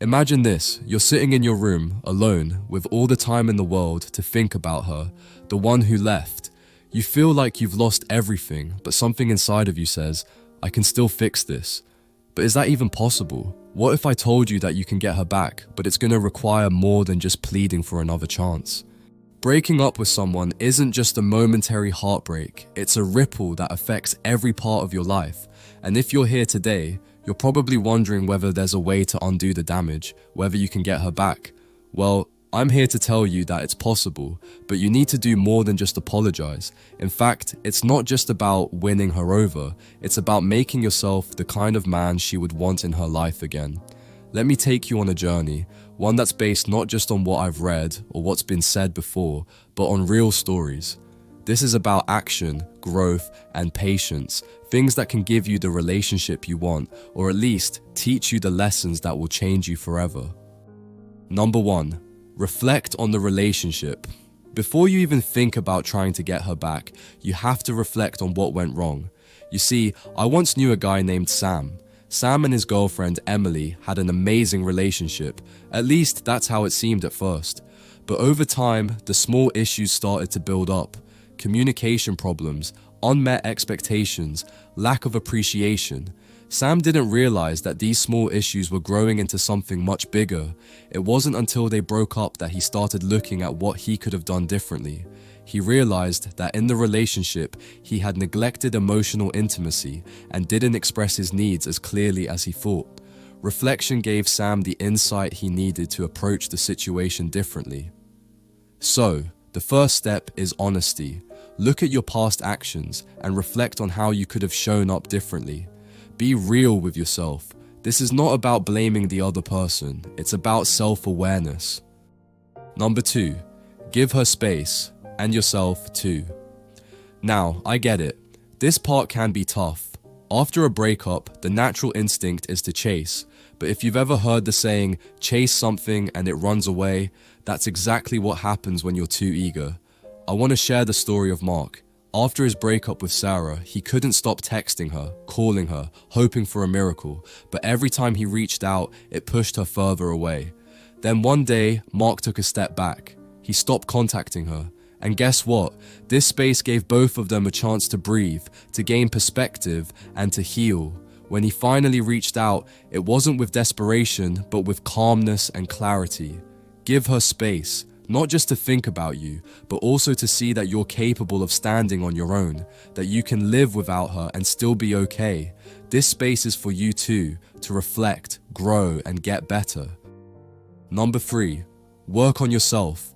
Imagine this, you're sitting in your room, alone, with all the time in the world to think about her, the one who left. You feel like you've lost everything, but something inside of you says, I can still fix this. But is that even possible? What if I told you that you can get her back, but it's going to require more than just pleading for another chance? Breaking up with someone isn't just a momentary heartbreak, it's a ripple that affects every part of your life. And if you're here today, you're probably wondering whether there's a way to undo the damage, whether you can get her back. Well, I'm here to tell you that it's possible, but you need to do more than just apologize. In fact, it's not just about winning her over, it's about making yourself the kind of man she would want in her life again. Let me take you on a journey, one that's based not just on what I've read or what's been said before, but on real stories. This is about action, growth, and patience, things that can give you the relationship you want, or at least teach you the lessons that will change you forever. Number 1. Reflect on the relationship. Before you even think about trying to get her back, you have to reflect on what went wrong. You see, I once knew a guy named Sam. Sam and his girlfriend Emily had an amazing relationship, at least that's how it seemed at first. But over time, the small issues started to build up. Communication problems, unmet expectations, lack of appreciation. Sam didn't realize that these small issues were growing into something much bigger. It wasn't until they broke up that he started looking at what he could have done differently. He realized that in the relationship, he had neglected emotional intimacy and didn't express his needs as clearly as he thought. Reflection gave Sam the insight he needed to approach the situation differently. So, the first step is honesty. Look at your past actions and reflect on how you could have shown up differently. Be real with yourself. This is not about blaming the other person, it's about self-awareness. Number 2, give her space, and yourself too. Now, I get it. This part can be tough. After a breakup, the natural instinct is to chase. But if you've ever heard the saying, chase something and it runs away, that's exactly what happens when you're too eager. I want to share the story of Mark. After his breakup with Sarah, he couldn't stop texting her, calling her, hoping for a miracle, but every time he reached out, it pushed her further away. Then one day, Mark took a step back. He stopped contacting her. And guess what? This space gave both of them a chance to breathe, to gain perspective, and to heal. When he finally reached out, it wasn't with desperation, but with calmness and clarity. Give her space, not just to think about you, but also to see that you're capable of standing on your own, that you can live without her and still be okay. This space is for you too, to reflect, grow, and get better. Number 3, work on yourself.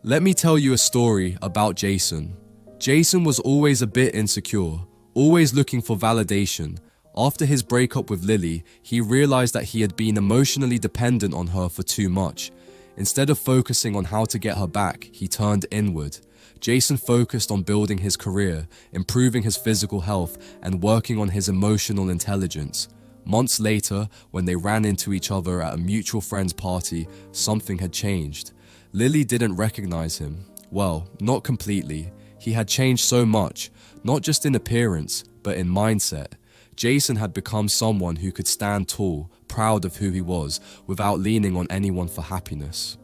Let me tell you a story about Jason. Jason was always a bit insecure, always looking for validation. After his breakup with Lily, he realized that he had been emotionally dependent on her for too much. Instead of focusing on how to get her back, he turned inward. Jason focused on building his career, improving his physical health, and working on his emotional intelligence. Months later, when they ran into each other at a mutual friend's party, something had changed. Lily didn't recognize him. Well, not completely. He had changed so much, not just in appearance, but in mindset. Jason had become someone who could stand tall, proud of who he was, without leaning on anyone for happiness.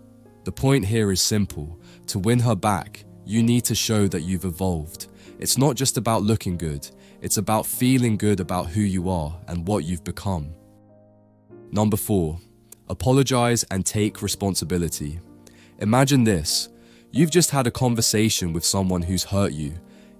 The point here is simple. To win her back, you need to show that you've evolved. It's not just about looking good, it's about feeling good about who you are and what you've become. Number 4, apologize and take responsibility. Imagine this. You've just had a conversation with someone who's hurt you.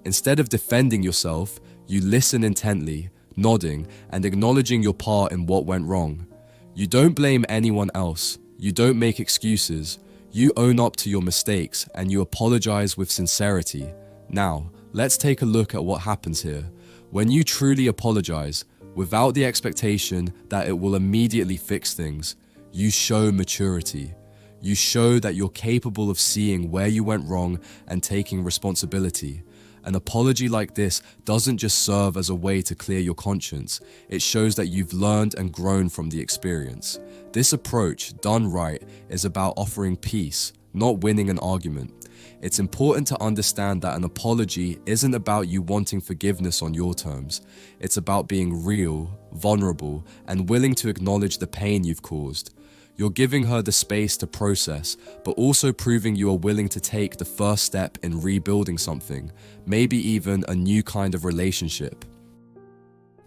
Instead of defending yourself, you listen intently, nodding and acknowledging your part in what went wrong. You don't blame anyone else. You don't make excuses. You own up to your mistakes and you apologize with sincerity. Now, let's take a look at what happens here. When you truly apologize, without the expectation that it will immediately fix things, you show maturity. You show that you're capable of seeing where you went wrong and taking responsibility. An apology like this doesn't just serve as a way to clear your conscience, it shows that you've learned and grown from the experience. This approach, done right, is about offering peace, not winning an argument. It's important to understand that an apology isn't about you wanting forgiveness on your terms. It's about being real, vulnerable, and willing to acknowledge the pain you've caused. You're giving her the space to process, but also proving you are willing to take the first step in rebuilding something, maybe even a new kind of relationship.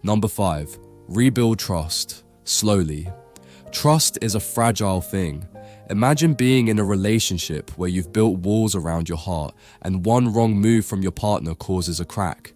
Number 5, rebuild trust, slowly. Trust is a fragile thing. Imagine being in a relationship where you've built walls around your heart and one wrong move from your partner causes a crack.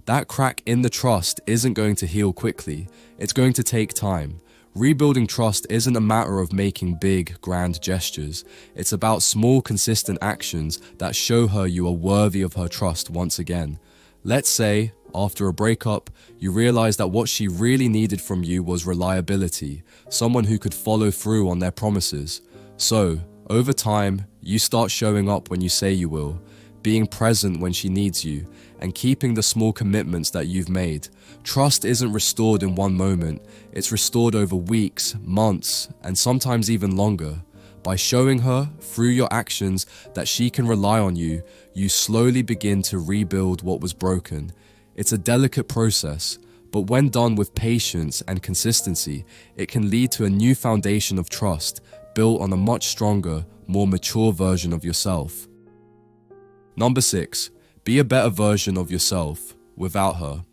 That crack in the trust isn't going to heal quickly. It's going to take time. Rebuilding trust isn't a matter of making big, grand gestures. It's about small, consistent actions that show her you are worthy of her trust once again. Let's say, after a breakup, you realize that what she really needed from you was reliability, someone who could follow through on their promises. So, over time, you start showing up when you say you will, being present when she needs you, and keeping the small commitments that you've made. Trust isn't restored in one moment, it's restored over weeks, months, and sometimes even longer. By showing her, through your actions, that she can rely on you, you slowly begin to rebuild what was broken. It's a delicate process, but when done with patience and consistency, it can lead to a new foundation of trust, built on a much stronger, more mature version of yourself. Number 6, be a better version of yourself without her.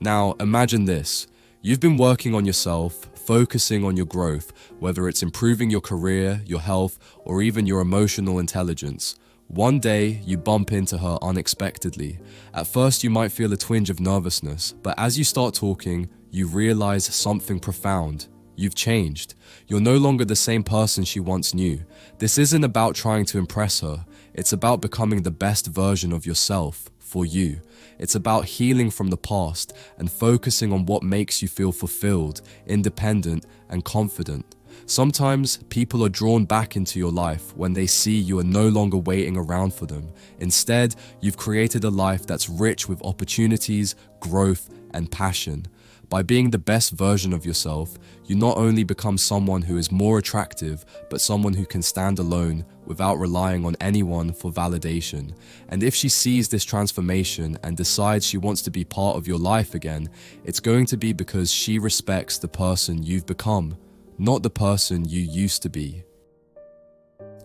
Now, imagine this. You've been working on yourself, focusing on your growth, whether it's improving your career, your health, or even your emotional intelligence. One day, you bump into her unexpectedly. At first, you might feel a twinge of nervousness, but as you start talking, you realize something profound. You've changed. You're no longer the same person she once knew. This isn't about trying to impress her. It's about becoming the best version of yourself for you. It's about healing from the past and focusing on what makes you feel fulfilled, independent, and confident. Sometimes people are drawn back into your life when they see you are no longer waiting around for them. Instead, you've created a life that's rich with opportunities, growth, and passion. By being the best version of yourself, you not only become someone who is more attractive, but someone who can stand alone without relying on anyone for validation. And if she sees this transformation and decides she wants to be part of your life again, it's going to be because she respects the person you've become, not the person you used to be.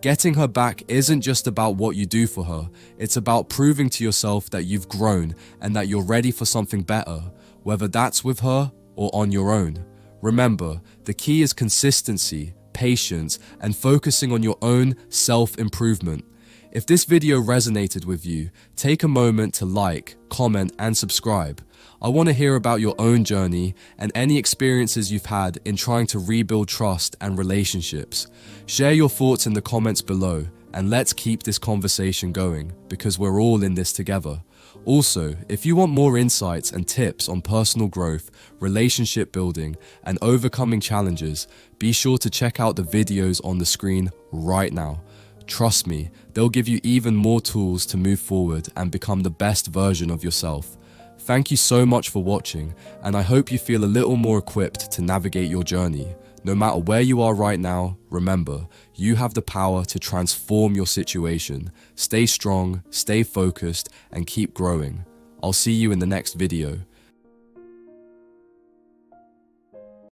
Getting her back isn't just about what you do for her, it's about proving to yourself that you've grown and that you're ready for something better, whether that's with her or on your own. Remember, the key is consistency, patience, and focusing on your own self-improvement. If this video resonated with you, take a moment to like, comment, and subscribe. I want to hear about your own journey and any experiences you've had in trying to rebuild trust and relationships. Share your thoughts in the comments below, and let's keep this conversation going, because we're all in this together. Also, if you want more insights and tips on personal growth, relationship building, and overcoming challenges, be sure to check out the videos on the screen right now. Trust me, they'll give you even more tools to move forward and become the best version of yourself. Thank you so much for watching, and I hope you feel a little more equipped to navigate your journey. No matter where you are right now, remember, you have the power to transform your situation. Stay strong, stay focused, and keep growing. I'll see you in the next video.